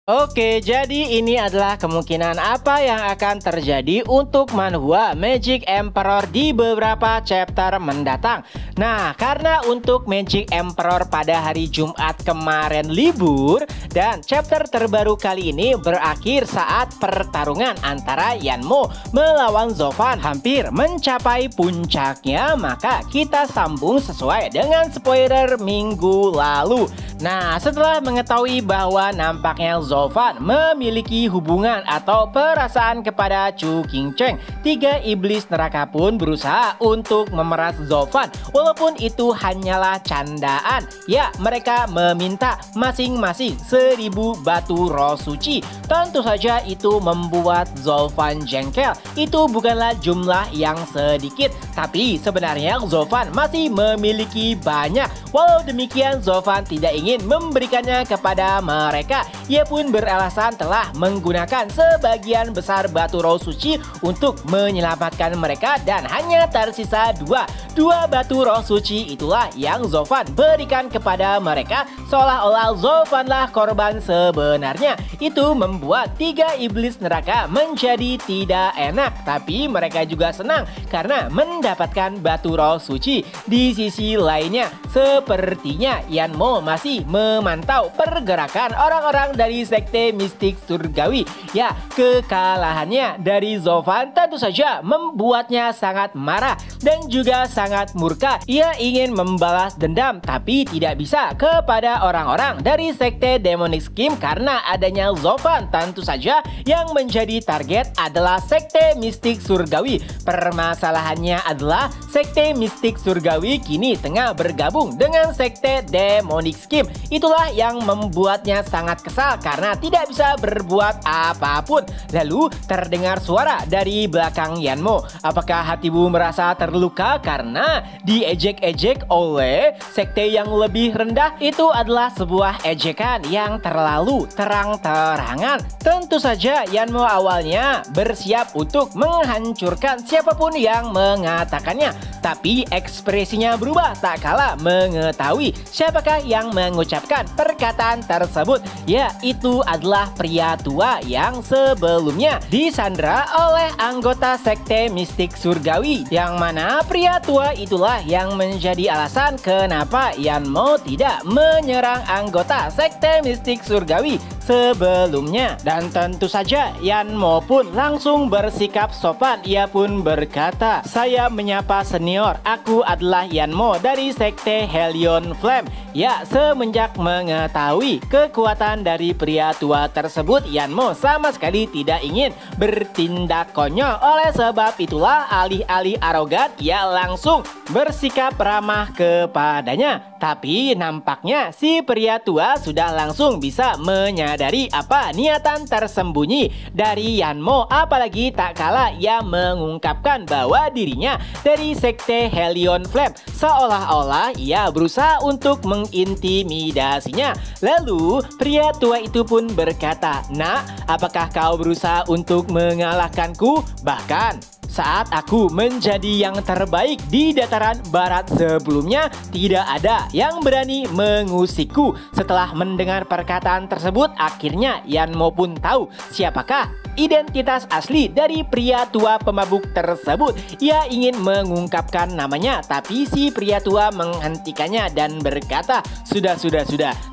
Oke, jadi ini adalah kemungkinan apa yang akan terjadi untuk manhwa Magic Emperor di beberapa chapter mendatang. Nah, karena untuk Magic Emperor pada hari Jumat kemarin libur, dan chapter terbaru kali ini berakhir saat pertarungan antara Yanmo melawan Zovan hampir mencapai puncaknya, maka kita sambung sesuai dengan spoiler minggu lalu. Nah, setelah mengetahui bahwa nampaknya Zovan memiliki hubungan atau perasaan kepada Chu Qingcheng, tiga iblis neraka pun berusaha untuk memeras Zovan. Walaupun itu hanyalah candaan, ya mereka meminta masing-masing 1000 batu roh suci. Tentu saja itu membuat Zovan jengkel. Itu bukanlah jumlah yang sedikit, tapi sebenarnya Zovan masih memiliki banyak. Walau demikian, Zovan tidak ingin memberikannya kepada mereka. Ia pun beralasan telah menggunakan sebagian besar batu roh suci untuk menyelamatkan mereka dan hanya tersisa dua batu roh suci itulah yang Zovan berikan kepada mereka, seolah-olah Zovanlah korban sebenarnya. Itu membuat tiga iblis neraka menjadi tidak enak, tapi mereka juga senang karena mendapatkan batu roh suci. Di sisi lainnya, sepertinya Yanmo masih memantau pergerakan orang-orang dari sekte mistik surgawi. Ya, kekalahannya dari Zovan tentu saja membuatnya sangat marah dan juga sangat murka. Ia ingin membalas dendam tapi tidak bisa kepada orang-orang dari sekte Demonic Scheme karena adanya Zovan. Tentu saja yang menjadi target adalah sekte mistik surgawi. Permasalahannya adalah sekte mistik surgawi kini tengah bergabung dengan sekte Demonic Scheme. Itulah yang membuatnya sangat kesal karena tidak bisa berbuat apapun. Lalu terdengar suara dari belakang Yanmo. Apakah hatimu merasa terluka karena diejek-ejek oleh sekte yang lebih rendah? Itu adalah sebuah ejekan yang terlalu terang-terangan. Tentu saja Yanmo awalnya bersiap untuk menghancurkan siapapun yang mengatakannya, tapi ekspresinya berubah tak kala mengetahui siapakah yang mengucapkan perkataan tersebut. Ya, itu adalah pria tua yang sebelumnya disandra oleh anggota sekte mistik surgawi, yang mana pria tua itulah yang menjadi alasan kenapa Yanmo tidak menyerang anggota sekte mistik surgawi sebelumnya. Dan tentu saja Yanmo pun langsung bersikap sopan. Ia pun berkata, "Saya menyapa senior, aku adalah Yanmo dari sekte Helion Flame." Ya, semenjak mengetahui kekuatan dari pria tua tersebut, Yanmo sama sekali tidak ingin bertindak konyol. Oleh sebab itulah, alih-alih arogan, ia langsung bersikap ramah kepadanya. Tapi nampaknya si pria tua sudah langsung bisa menyadari apa niatan tersembunyi dari Yanmo, apalagi tak kala ia mengungkapkan bahwa dirinya dari sekte Helion Flame, seolah-olah ia berusaha untuk mengintimidasinya. Lalu pria tua itu pun berkata, "Nak, apakah kau berusaha untuk mengalahkanku? Bahkan saat aku menjadi yang terbaik di dataran barat sebelumnya, tidak ada yang berani mengusikku." Setelah mendengar perkataan tersebut, akhirnya Yanmo pun tahu siapakah identitas asli dari pria tua pemabuk tersebut. Ia ingin mengungkapkan namanya, tapi si pria tua menghentikannya dan berkata, Sudah,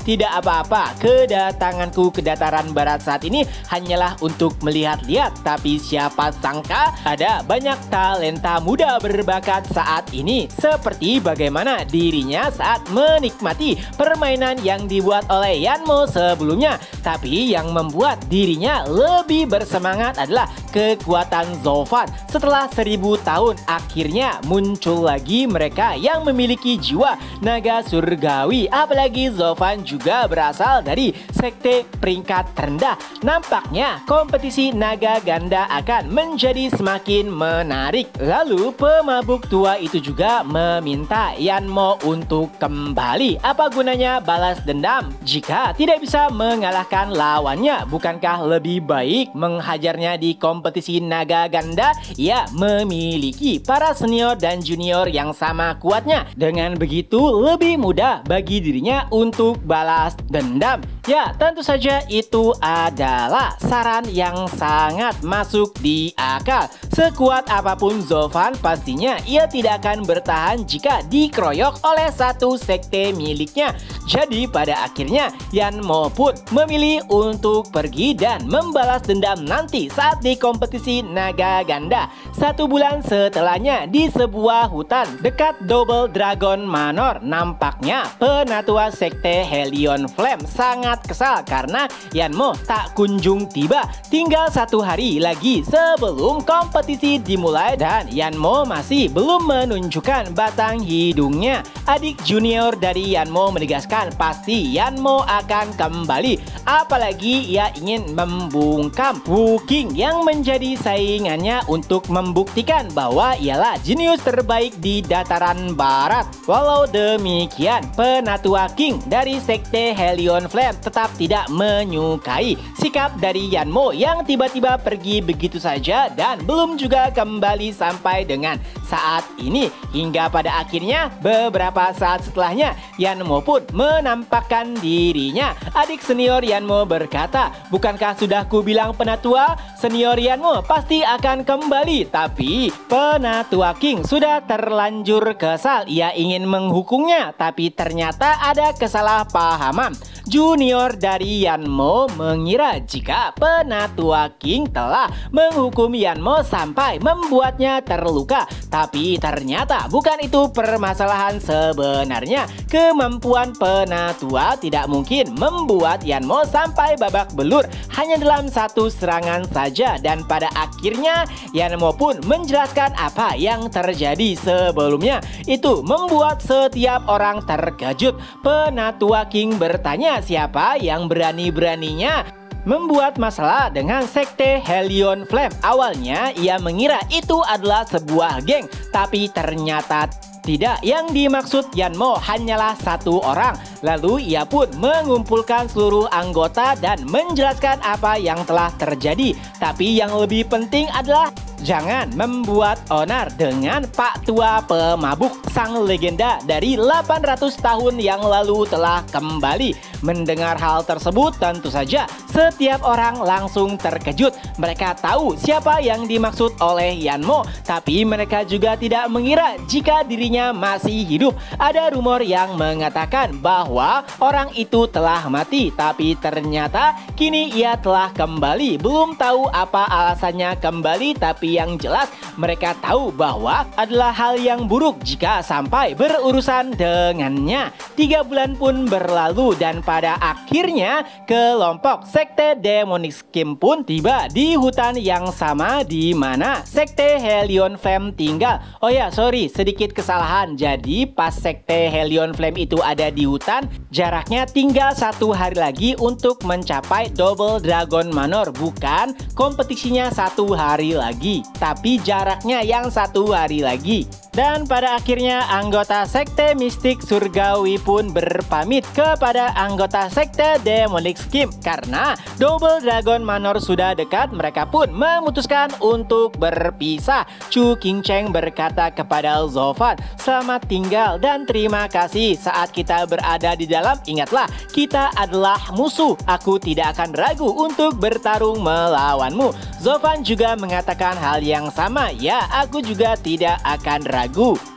tidak apa-apa. Kedatanganku ke dataran barat saat ini hanyalah untuk melihat-lihat, tapi siapa sangka ada banyak talenta muda berbakat saat ini, seperti bagaimana dirinya saat menikmati permainan yang dibuat oleh Yanmo sebelumnya. Tapi yang membuat dirinya lebih bersemangat adalah kekuatan Zovan. Setelah 1000 tahun, akhirnya muncul lagi mereka yang memiliki jiwa naga surgawi. Apalagi Zovan juga berasal dari sekte peringkat terendah. Nampaknya kompetisi naga ganda akan menjadi semakin menarik. Lalu pemabuk tua itu juga meminta Yanmo untuk kembali. Apa gunanya balas dendam jika tidak bisa mengalahkan lawannya? Bukankah lebih baik menghajarnya di kompetisi naga ganda, ia memiliki para senior dan junior yang sama kuatnya. Dengan begitu lebih mudah bagi dirinya untuk balas dendam. Ya, tentu saja itu adalah saran yang sangat masuk di akal. Sekuat apapun Zovan, pastinya ia tidak akan bertahan jika dikeroyok oleh satu sekte miliknya. Jadi pada akhirnya Yanmo pun memilih untuk pergi dan membalas dendam nanti saat di kompetisi naga ganda. 1 bulan setelahnya di sebuah hutan dekat Double Dragon Manor, nampaknya penatua sekte Hellion Flame sangat kesal karena Yanmo tak kunjung tiba. Tinggal 1 hari lagi sebelum kompetisi dimulai dan Yanmo masih belum menunjukkan batang hidungnya. Adik junior dari Yanmo menegaskan pasti Yanmo akan kembali, apalagi ia ingin membungkam Wu King yang menjadi saingannya untuk membuktikan bahwa ialah jenius terbaik di dataran barat. Walau demikian, penatua King dari sekte Hellion Flame tetap tidak menyukai sikap dari Yanmo yang tiba-tiba pergi begitu saja dan belum juga kembali sampai dengan saat ini. Hingga pada akhirnya beberapa saat setelahnya Yanmo pun menampakkan dirinya. Adik senior Yanmo berkata, "Bukankah sudah kubilang penatua, senior Yanmo pasti akan kembali?" Tapi penatua King sudah terlanjur kesal. Ia ingin menghukumnya, tapi ternyata ada kesalahpahaman. Junior dari Yanmo mengira jika penatua King telah menghukum Yanmo sampai membuatnya terluka. Tapi ternyata bukan itu permasalahan sebenarnya. Kemampuan penatua tidak mungkin membuat Yanmo sampai babak belur hanya dalam 1 serangan saja. Dan pada akhirnya Yanmo pun menjelaskan apa yang terjadi sebelumnya. Itu membuat setiap orang terkejut. Penatua King bertanya siapa yang berani-beraninya membuat masalah dengan sekte Hellion Flame. Awalnya ia mengira itu adalah sebuah geng, tapi ternyata tidak. Yang dimaksud Yanmo hanyalah 1 orang. Lalu ia pun mengumpulkan seluruh anggota dan menjelaskan apa yang telah terjadi. Tapi yang lebih penting adalah jangan membuat onar dengan Pak Tua Pemabuk. Sang legenda dari 800 tahun yang lalu telah kembali. Mendengar hal tersebut, tentu saja setiap orang langsung terkejut. Mereka tahu siapa yang dimaksud oleh Yanmo, tapi mereka juga tidak mengira jika dirinya masih hidup. Ada rumor yang mengatakan bahwa orang itu telah mati, tapi ternyata kini ia telah kembali. Belum tahu apa alasannya kembali, tapi yang jelas mereka tahu bahwa adalah hal yang buruk jika sampai berurusan dengannya. 3 bulan pun berlalu dan pada akhirnya kelompok sekte Demonic Scheme pun tiba di hutan yang sama di mana sekte Hellion Flame tinggal. Oh ya, sorry, sedikit kesalahan. Jadi pas sekte Hellion Flame itu ada di hutan, jaraknya tinggal 1 hari lagi untuk mencapai Double Dragon Manor. Bukan kompetisinya 1 hari lagi, tapi jaraknya yang 1 hari lagi. Dan pada akhirnya anggota sekte mistik surgawi pun berpamit kepada anggota sekte Demonic Scheme. Karena Double Dragon Manor sudah dekat, mereka pun memutuskan untuk berpisah. Chu Qingcheng berkata kepada Zovan, "Selamat tinggal dan terima kasih. Saat kita berada di dalam, ingatlah kita adalah musuh. Aku tidak akan ragu untuk bertarung melawanmu." Zovan juga mengatakan hal yang sama. "Ya, aku juga tidak akan ragu."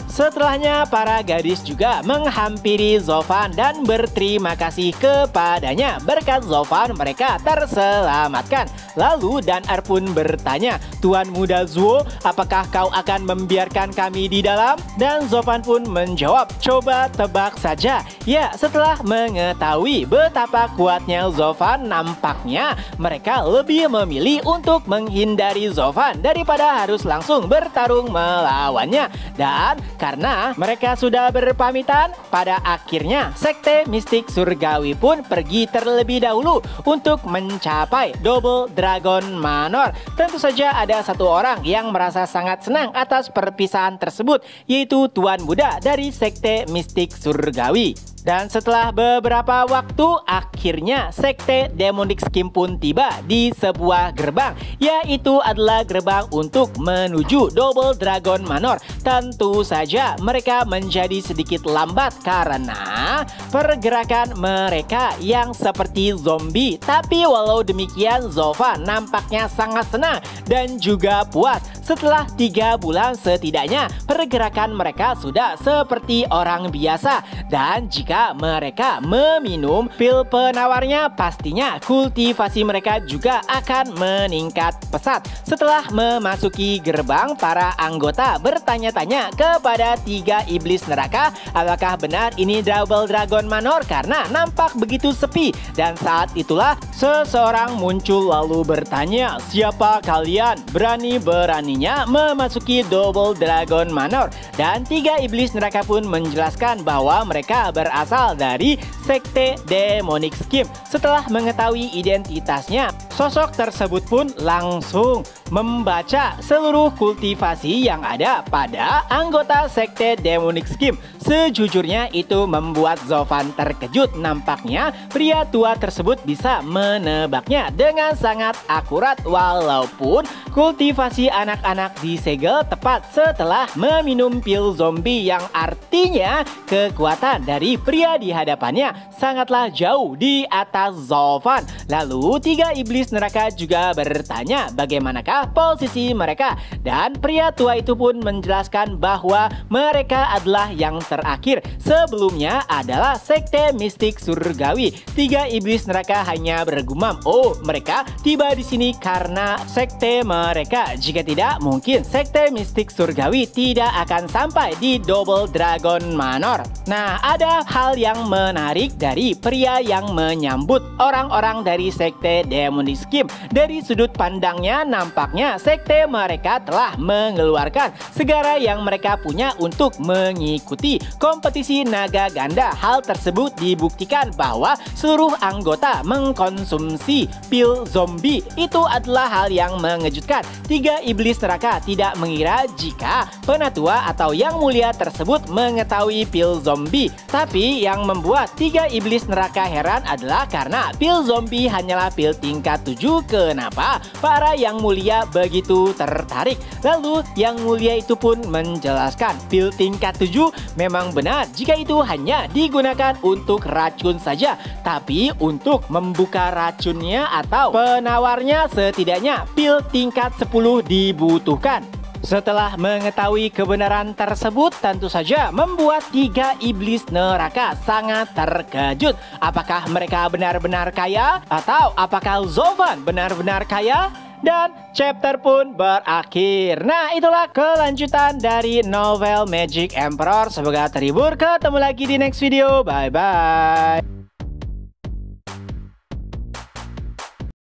Setelahnya para gadis juga menghampiri Zovan dan berterima kasih kepadanya. Berkat Zovan mereka terselamatkan. Lalu Danar pun bertanya, "Tuan Muda Zuo, apakah kau akan membiarkan kami di dalam?" Dan Zovan pun menjawab, "Coba tebak saja." Ya, setelah mengetahui betapa kuatnya Zovan, nampaknya mereka lebih memilih untuk menghindari Zovan daripada harus langsung bertarung melawannya. Dan karena mereka sudah berpamitan, pada akhirnya sekte mistik surgawi pun pergi terlebih dahulu untuk mencapai Double Dragon Manor. Tentu saja ada 1 orang yang merasa sangat senang atas perpisahan tersebut, yaitu Tuan Muda dari sekte mistik surgawi. Dan setelah beberapa waktu, akhirnya Sekte Demonic Scheme pun tiba di sebuah gerbang, yaitu adalah gerbang untuk menuju Double Dragon Manor. Tentu saja mereka menjadi sedikit lambat karena pergerakan mereka yang seperti zombie. Tapi walau demikian, Zovan nampaknya sangat senang dan juga puas. Setelah 3 bulan setidaknya pergerakan mereka sudah seperti orang biasa. Dan jika mereka meminum pil penawarnya, pastinya kultivasi mereka juga akan meningkat pesat. Setelah memasuki gerbang, para anggota bertanya-tanya kepada 3 iblis neraka apakah benar ini Double Dragon Manor karena nampak begitu sepi. Dan saat itulah seseorang muncul lalu bertanya, siapa kalian berani-beraninya memasuki Double Dragon Manor? Dan 3 iblis neraka pun menjelaskan bahwa mereka berasal dari Sekte Demonic Scheme. Setelah mengetahui identitasnya, sosok tersebut pun langsung membaca seluruh kultivasi yang ada pada anggota Sekte Demonic Scheme. Sejujurnya itu membuat Zovan terkejut. Nampaknya pria tua tersebut bisa menebaknya dengan sangat akurat, walaupun kultivasi anak-anak disegel tepat setelah meminum pil zombie, yang artinya kekuatan dari pria di hadapannya sangatlah jauh di atas Zovan. Lalu 3 iblis neraka juga bertanya bagaimanakah posisi mereka, dan pria tua itu pun menjelaskan bahwa mereka adalah yang terakhir. Sebelumnya adalah Sekte Mistik Surgawi. 3 iblis neraka hanya bergumam, oh mereka tiba di sini karena sekte mereka. Jika tidak, mungkin Sekte Mistik Surgawi tidak akan sampai di Double Dragon Manor. Nah, ada hal yang menarik dari pria yang menyambut orang-orang dari Sekte Demonic Scheme. Dari sudut pandangnya, nampaknya sekte mereka telah mengeluarkan segala yang mereka punya untuk mengikuti kompetisi naga ganda. Hal tersebut dibuktikan bahwa seluruh anggota mengkonsumsi pil zombie. Itu adalah hal yang mengejutkan. 3 iblis neraka tidak mengira jika penatua atau yang mulia tersebut mengetahui pil zombie. Tapi yang membuat 3 iblis neraka heran adalah karena pil zombie hanyalah pil tingkat 7. Kenapa para yang mulia begitu tertarik? Lalu yang mulia itu pun menjelaskan pil tingkat 7 memang benar jika itu hanya digunakan untuk racun saja, tapi untuk membuka racunnya atau penawarnya setidaknya pil tingkat 10 dibutuhkan. Setelah mengetahui kebenaran tersebut, tentu saja membuat 3 iblis neraka sangat terkejut. Apakah mereka benar-benar kaya? Atau apakah Zovan benar-benar kaya? Dan chapter pun berakhir. Nah, itulah kelanjutan dari novel Magic Emperor. Semoga terhibur. Ketemu lagi di next video. Bye-bye.